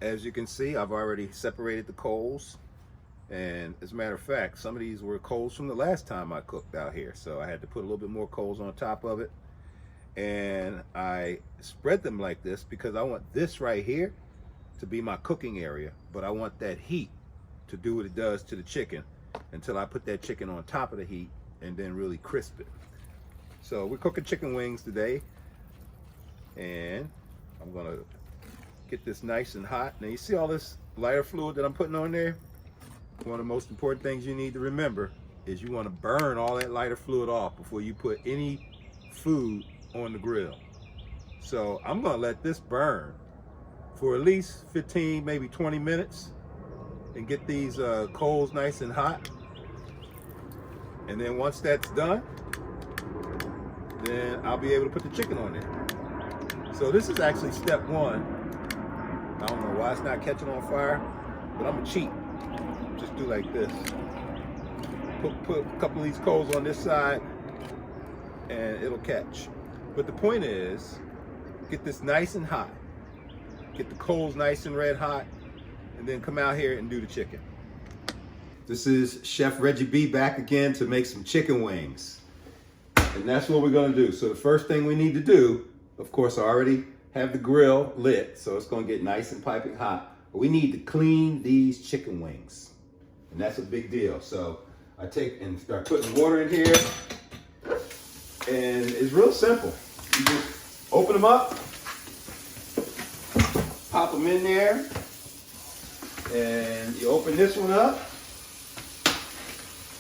As you can see, I've already separated the coals. And as a matter of fact, some of these were coals from the last time I cooked out here. So I had to put a little bit more coals on top of it. And I spread them like this because I want this right here to be my cooking area. But I want that heat to do what it does to the chicken until I put that chicken on top of the heat and then really crisp it. So we're cooking chicken wings today. And I'm gonna get this nice and hot. Now you see all this lighter fluid that I'm putting on there? One of the most important things you need to remember is you want to burn all that lighter fluid off before you put any food on the grill. So I'm gonna let this burn for at least 15, maybe 20 minutes and get these coals nice and hot. And then once that's done, then I'll be able to put the chicken on there. So this is actually step one. I don't know why it's not catching on fire, but I'm gonna cheat. Just do like this. Put a couple of these coals on this side and it'll catch. But the point is, get this nice and hot. Get the coals nice and red hot, and then come out here and do the chicken. This is Chef Reggie B back again to make some chicken wings. And that's what we're gonna do. So the first thing we need to do, of course, I already have the grill lit, so it's gonna get nice and piping hot. But we need to clean these chicken wings. And that's a big deal. So I take and start putting water in here. And it's real simple. You just open them up, pop them in there, and you open this one up,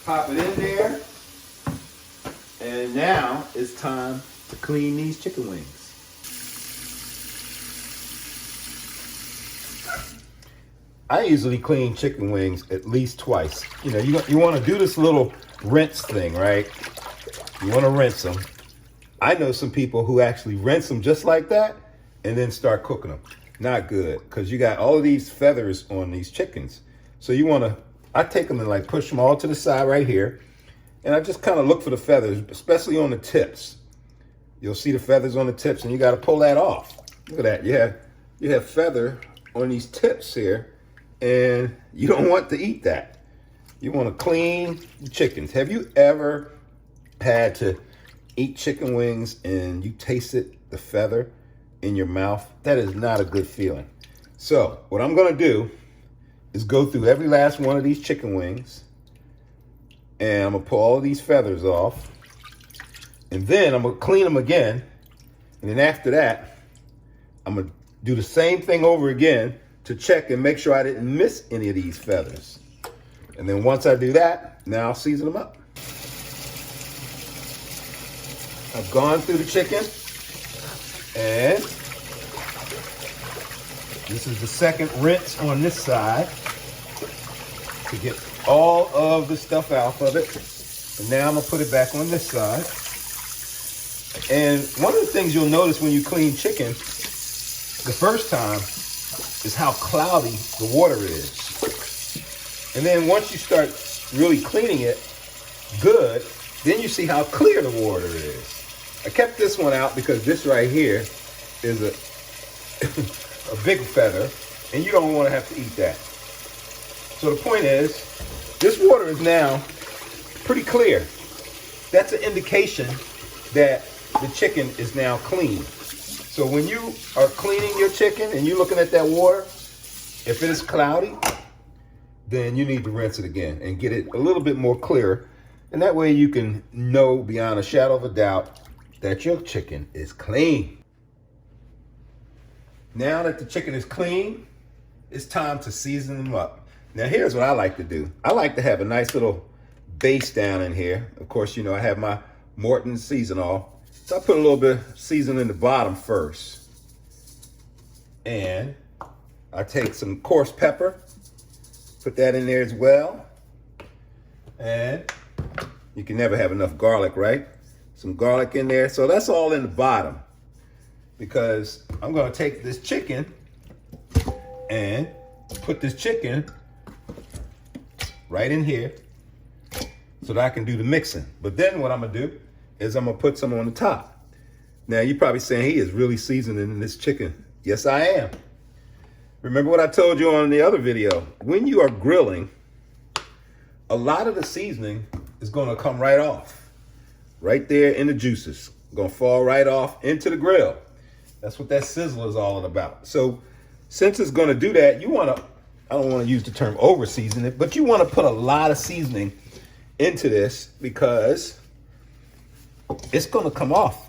pop it in there, and now it's time to clean these chicken wings. I usually clean chicken wings at least twice. You know, you want to do this little rinse thing, right? You want to rinse them. I know some people who actually rinse them just like that and then start cooking them. Not good, because you got all of these feathers on these chickens. So you want to, I take them and like push them all to the side right here. And I just kind of look for the feathers, especially on the tips. You'll see the feathers on the tips and you got to pull that off. Look at that. You have feather on these tips here. And you don't want to eat that. You want to clean the chickens. Have you ever had to eat chicken wings and you tasted the feather in your mouth? That is not a good feeling. So what I'm gonna do is go through every last one of these chicken wings and I'm gonna pull all of these feathers off. And then I'm gonna clean them again. And then after that, I'm gonna do the same thing over again to check and make sure I didn't miss any of these feathers. And then once I do that, now I'll season them up. I've gone through the chicken and this is the second rinse on this side to get all of the stuff out of it. And now I'm gonna put it back on this side. And one of the things you'll notice when you clean chicken the first time is how cloudy the water is. And then once you start really cleaning it good, then you see how clear the water is. I kept this one out because this right here is a big feather and you don't want to have to eat that. So the point is, this water is now pretty clear. That's an indication that the chicken is now clean. So when you are cleaning your chicken and you're looking at that water, if it is cloudy, then you need to rinse it again and get it a little bit more clear. And that way you can know beyond a shadow of a doubt that your chicken is clean. Now that the chicken is clean, it's time to season them up. Now here's what I like to do. I like to have a nice little base down in here. Of course, you know, I have my Morton season-all. So I put a little bit of seasoning in the bottom first. And I take some coarse pepper, put that in there as well. And you can never have enough garlic, right? Some garlic in there. So that's all in the bottom because I'm gonna take this chicken and put this chicken right in here so that I can do the mixing. But then what I'm gonna do is I'm gonna put some on the top. Now you're probably saying he is really seasoning this chicken. Yes, I am. Remember what I told you on the other video. When you are grilling, a lot of the seasoning is gonna come right off. Right there in the juices. Gonna fall right off into the grill. That's what that sizzle is all about. So since it's gonna do that, you wanna, I don't wanna use the term over season it, but you wanna put a lot of seasoning into this because it's gonna come off.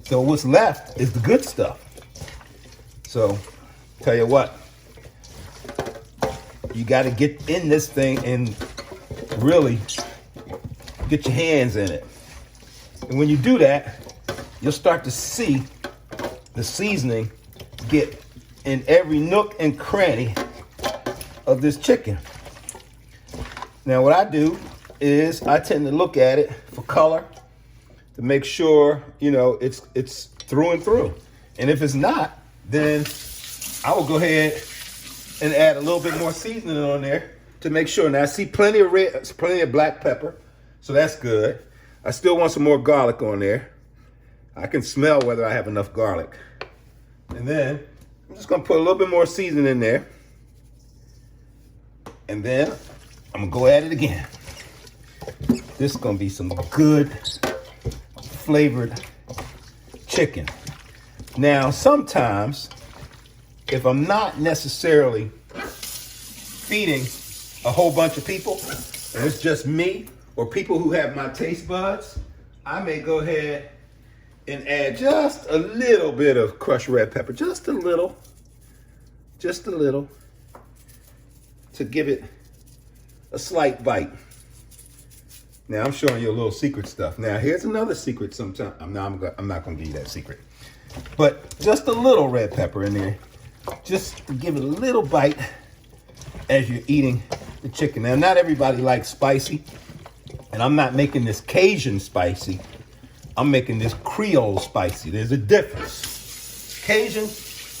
So what's left is the good stuff. So tell you what, you gotta get in this thing and really get your hands in it. And when you do that, you'll start to see the seasoning get in every nook and cranny of this chicken. Now what I do is I tend to look at it for color to make sure, you know, it's through and through. And if it's not, then I will go ahead and add a little bit more seasoning on there to make sure. Now I see plenty of black pepper, so that's good. I still want some more garlic on there. I can smell whether I have enough garlic. And then I'm just gonna put a little bit more seasoning in there. And then I'm gonna go at it again. This is gonna be some good flavored chicken. Now, sometimes, if I'm not necessarily feeding a whole bunch of people, and it's just me or people who have my taste buds, I may go ahead and add just a little bit of crushed red pepper, just a little, to give it a slight bite. Now I'm showing you a little secret stuff. Now here's another secret. Sometimes I'm not gonna give you that secret, but just a little red pepper in there, just to give it a little bite as you're eating the chicken. Now not everybody likes spicy, and I'm not making this Cajun spicy. I'm making this Creole spicy. There's a difference. Cajun,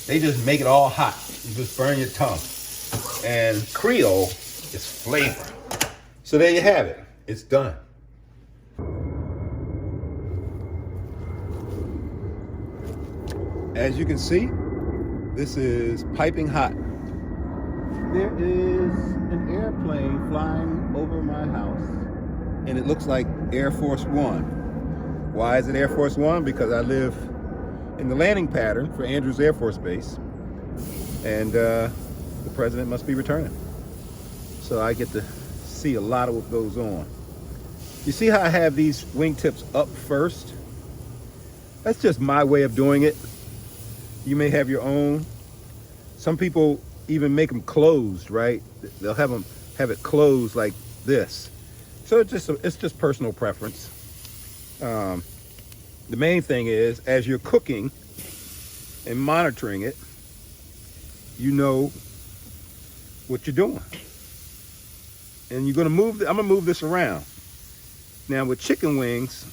they just make it all hot. You just burn your tongue. And Creole is flavor. So there you have it. It's done. As you can see, this is piping hot. There is an airplane flying over my house, and it looks like Air Force One. Why is it Air Force One? Because I live in the landing pattern for Andrews Air Force Base, and the president must be returning. So I get to see a lot of what goes on. You see how I have these wingtips up first? That's just my way of doing it. You may have your own. Some people even make them closed, right? They'll have it closed like this. So it's just personal preference. The main thing is, as you're cooking and monitoring it, you know what you're doing. And you're gonna I'm gonna move this around. Now with chicken wings,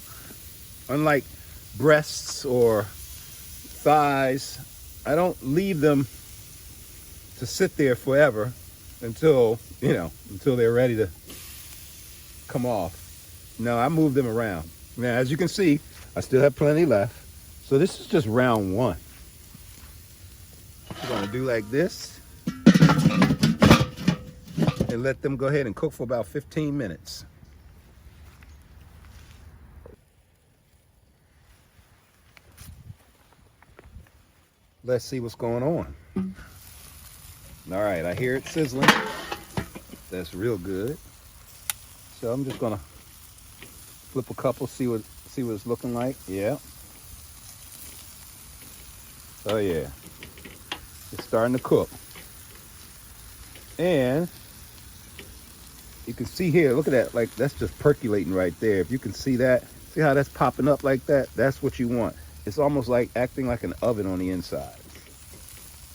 unlike breasts or thighs, I don't leave them to sit there forever until they're ready to come off. No, I move them around. Now, as you can see, I still have plenty left. So this is just round one. We're gonna do like this and let them go ahead and cook for about 15 minutes. Let's see what's going on. All right, I hear it sizzling. That's real good. So I'm just gonna flip a couple, see what it's looking like. Yeah. Oh yeah. It's starting to cook. And you can see here, look at that, like that's just percolating right there. If you can see that, see how that's popping up like that? That's what you want. It's almost like acting like an oven on the inside.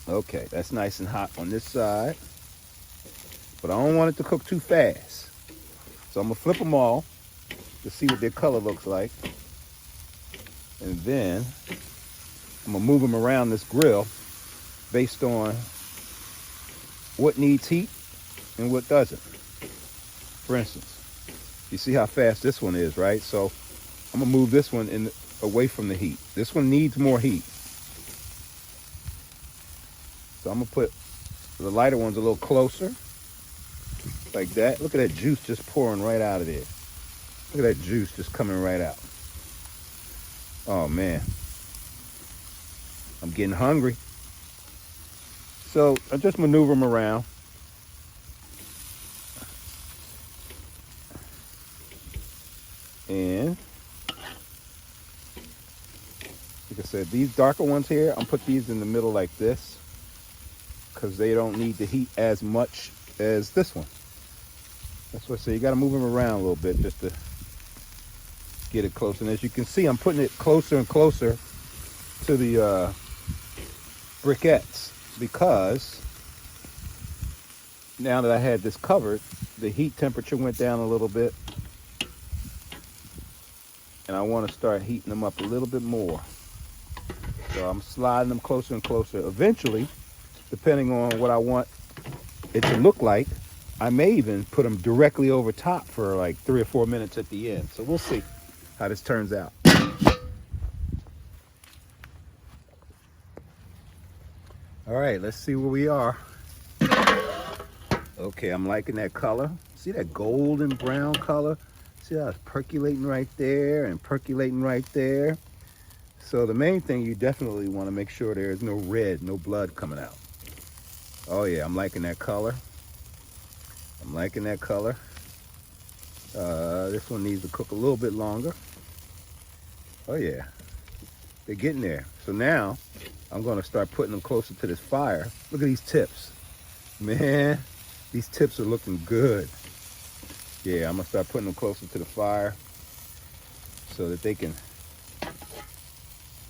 Okay, that's nice and hot on this side. But I don't want it to cook too fast. So I'm gonna flip them all to see what their color looks like. And then I'm gonna move them around this grill based on what needs heat and what doesn't. For instance, you see how fast this one is, right? So I'm gonna move this one away from the heat. This one needs more heat. So I'm gonna put the lighter ones a little closer, like that. Look at that juice just pouring right out of there. Look at that juice just coming right out. Oh man, I'm getting hungry. So I just maneuver them around. And like I said, these darker ones here, I'm put these in the middle like this because they don't need the heat as much as this one. That's what I say. You got to move them around a little bit just to get it closer. And as you can see, I'm putting it closer and closer to the briquettes because now that I had this covered, the heat temperature went down a little bit. And I want to start heating them up a little bit more. So I'm sliding them closer and closer. Eventually, depending on what I want it to look like, I may even put them directly over top for like 3 or 4 minutes at the end. So we'll see how this turns out. All right, let's see where we are. Okay, I'm liking that color. See that golden brown color? See how it's percolating right there and percolating right there. So the main thing, you definitely want to make sure there's no red, no blood coming out. Oh yeah, I'm liking that color. I'm liking that color. This one needs to cook a little bit longer. Oh yeah, they're getting there. So now I'm going to start putting them closer to this fire. Look at these tips. Man, these tips are looking good. Yeah, I'm gonna start putting them closer to the fire so that they can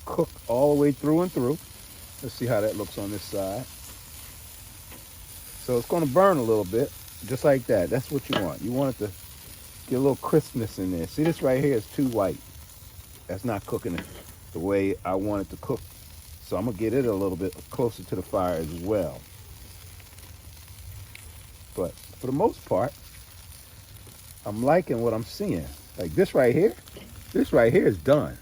cook all the way through and through. Let's see how that looks on this side. So it's gonna burn a little bit, just like that. That's what you want. You want it to get a little crispness in there. See, this right here is too white. That's not cooking it the way I want it to cook. So I'm gonna get it a little bit closer to the fire as well. But for the most part, I'm liking what I'm seeing. Like this right here is done.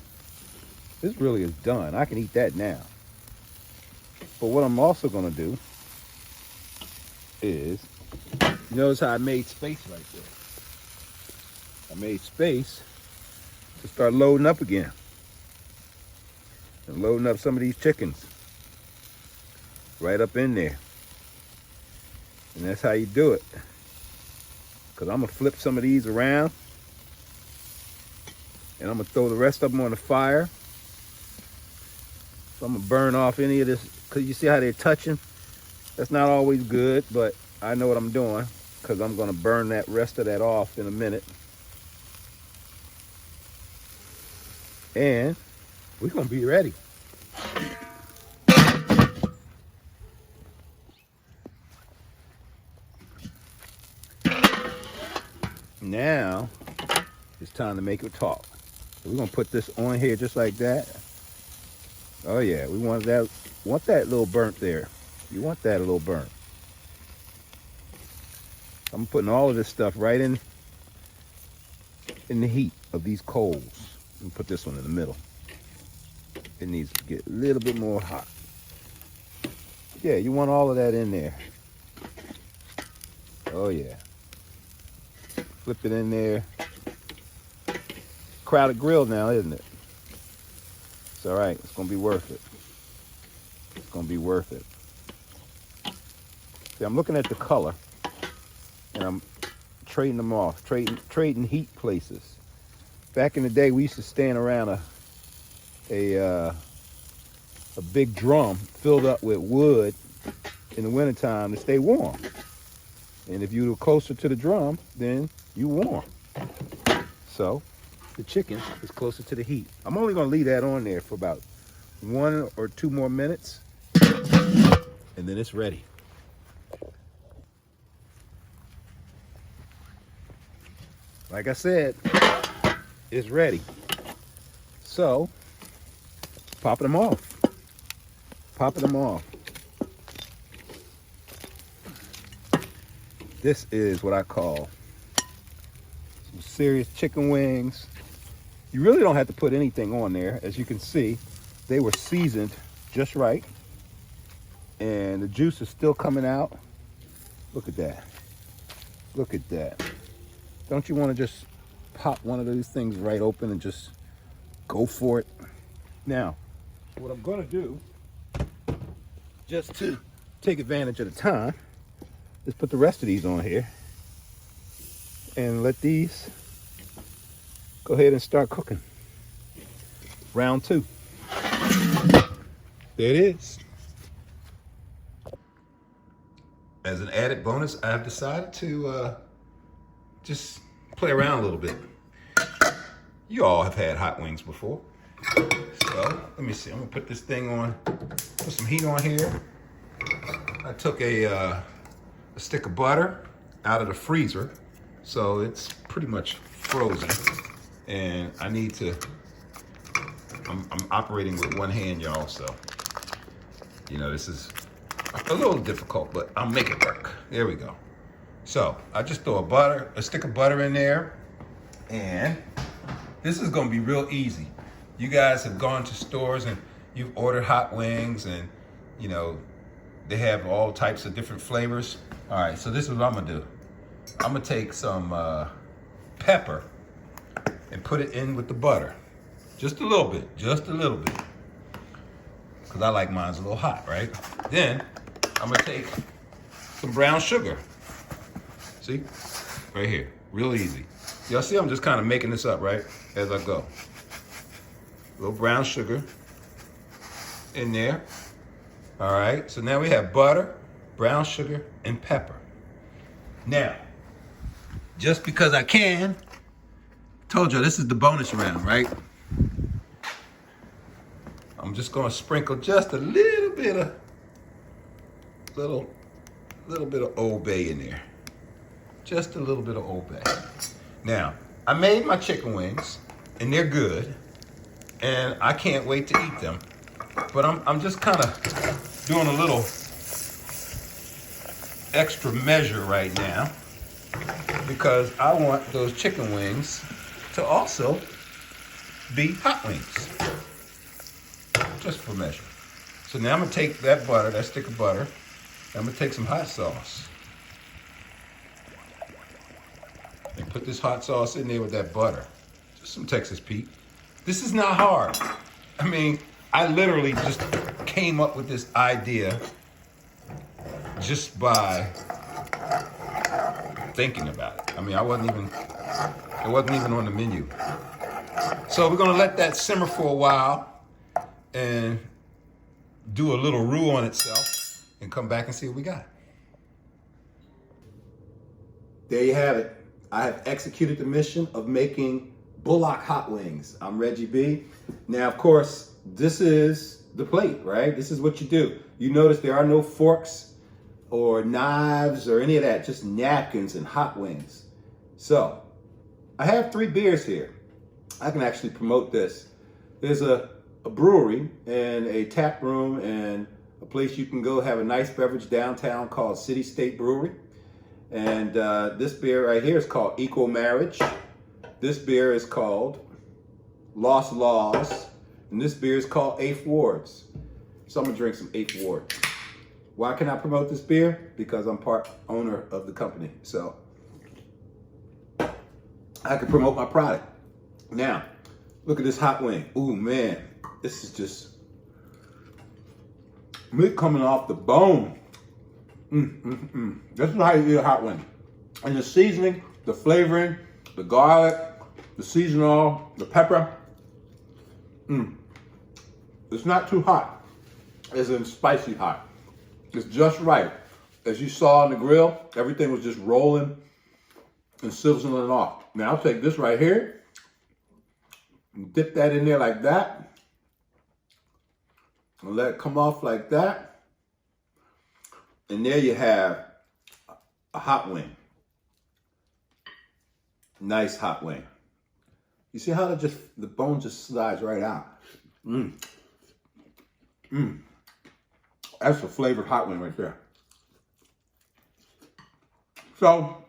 This really is done. I can eat that now. But what I'm also gonna do is, notice how I made space right there. I made space to start loading up again. And loading up some of these chickens. Right up in there. And that's how you do it. Because I'm going to flip some of these around. And I'm going to throw the rest of them on the fire. So I'm going to burn off any of this. Because you see how they're touching? That's not always good, but I know what I'm doing. Because I'm going to burn that rest of that off in a minute. And we're going to be ready. Now, it's time to make it talk. So we're gonna put this on here just like that. Oh yeah, we want that little burnt there. You want that a little burnt. I'm putting all of this stuff right in the heat of these coals. Let me put this one in the middle. It needs to get a little bit more hot. Yeah, you want all of that in there. Oh yeah. Flip it in there. Crowded grill now, isn't it? It's all right. It's going to be worth it. It's going to be worth it. See, I'm looking at the color, and I'm trading them off, trading heat places. Back in the day, we used to stand around a big drum filled up with wood in the wintertime to stay warm. And if you were closer to the drum, then you warm. So the chicken is closer to the heat. I'm only gonna leave that on there for about 1 or 2 more minutes, and then it's ready. Like I said, it's ready. So, popping them off. Popping them off. This is what I call some serious chicken wings. You really don't have to put anything on there. As you can see, they were seasoned just right. And the juice is still coming out. Look at that. Look at that. Don't you want to just pop one of these things right open and just go for it? Now, what I'm going to do, just to take advantage of the time, is put the rest of these on here and let these go ahead and start cooking. Round 2. There it is. As an added bonus, I've decided to just play around a little bit. You all have had hot wings before. So let me see, I'm gonna put this thing on, put some heat on here. I took a stick of butter out of the freezer, so it's pretty much frozen. And I need to, I'm operating with one hand, y'all, so, you know, this is a little difficult, but I'll make it work. There we go. So I just throw a stick of butter in there, and this is gonna be real easy. You guys have gone to stores and you've ordered hot wings, and you know, they have all types of different flavors. All right, so this is what I'm gonna do. I'm gonna take some pepper and put it in with the butter. Just a little bit, because I like mine's a little hot, right? Then I'm gonna take some brown sugar. See, right here, real easy. Y'all see I'm just kind of making this up, right, as I go. A little brown sugar in there. All right, so now we have butter, brown sugar, and pepper. Now, just because I can, told you this is the bonus round, right? I'm just gonna sprinkle just a little bit of Old Bay in there. Just a little bit of Old Bay. Now, I made my chicken wings, and they're good, and I can't wait to eat them. But I'm just kind of doing a little extra measure right now, because I want those chicken wings to also be hot wings, just for measure. So now I'm gonna take that butter, that stick of butter, and I'm gonna take some hot sauce. And put this hot sauce in there with that butter. Just some Texas Pete. This is not hard. I mean, I literally just came up with this idea just by thinking about it. I mean, it wasn't even on the menu. So we're gonna let that simmer for a while and do a little roux on itself and come back and see what we got. There you have it. I have executed the mission of making Bullock hot wings. I'm Reggie B. Now, of course, this is the plate, right? This is what you do. You notice there are no forks or knives or any of that, just napkins and hot wings. So, I have 3 beers here. I can actually promote this. There's a brewery and a tap room and a place you can go have a nice beverage downtown called City State Brewery. And this beer right here is called Equal Marriage. This beer is called Lost Laws. And this beer is called Eighth Wards. So I'm gonna drink some Eighth Ward. Why can I promote this beer? Because I'm part owner of the company. So I can promote my product. Now, look at this hot wing. Ooh, man, this is just meat coming off the bone. This is how you eat a hot wing. And the seasoning, the flavoring, the garlic, the seasonal, the pepper. It's not too hot. It's in spicy hot. It's just right. As you saw on the grill, everything was just rolling and sizzling off. Now I'll take this right here and dip that in there like that. And let it come off like that. And there you have a hot wing. Nice hot wing. You see how the bone just slides right out. That's a flavored hot wing right there. So,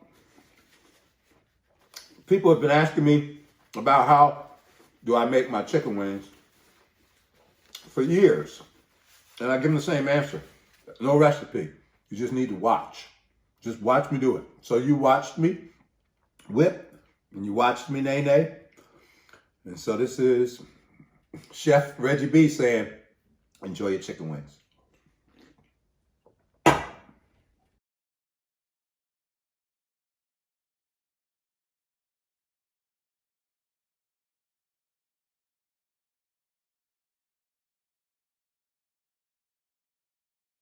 people have been asking me about how do I make my chicken wings for years. And I give them the same answer. no recipe. You just need to watch. Just watch me do it. So you watched me whip, and you watched me nay. And so this is Chef Reggie B saying, enjoy your chicken wings.